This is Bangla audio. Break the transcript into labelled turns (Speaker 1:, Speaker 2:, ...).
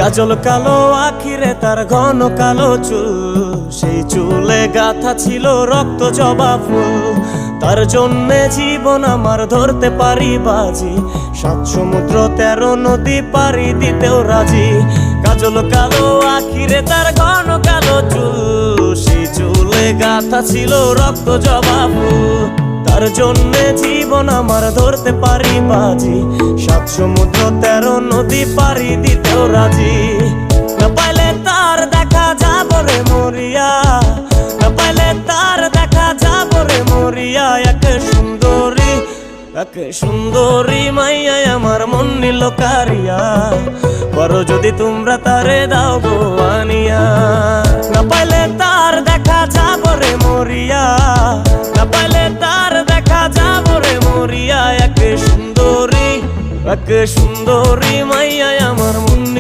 Speaker 1: কাজল কালো আখিরে তার ঘন কালো চুল, সেই চুলে গাথা ছিল রক্ত জবা ফুল। তার জন্যে জীবন আমার ধরতে পারি বাজি, 7 সমুদ্র 13 নদী পারি দিতেও রাজি। কাজল কালো আখিরে তার ঘন কালো চুল, সেই চুলে গাথা ছিল রক্ত জবা ফুল। তার জন্যে জীবন আমার ধরতে পারি বাজি, 7 সমুদ্র 13 নদী পারি দিতেও রাজি। না পাইলে তার দেখা যাব রে মরিয়া, না পাইলে তার দেখা যাব রে মরিয়া। এক সুন্দরী মাইয়া আমার মন নিল কারিয়া, করো যদি তোমরা তারে দাও গো আনিয়া। না পাইলে তার দেখা যাব রে মরিয়া, না পাইলে তার দেখা যাব রে মরিয়া। এক সুন্দরী মাইয়া আমার মন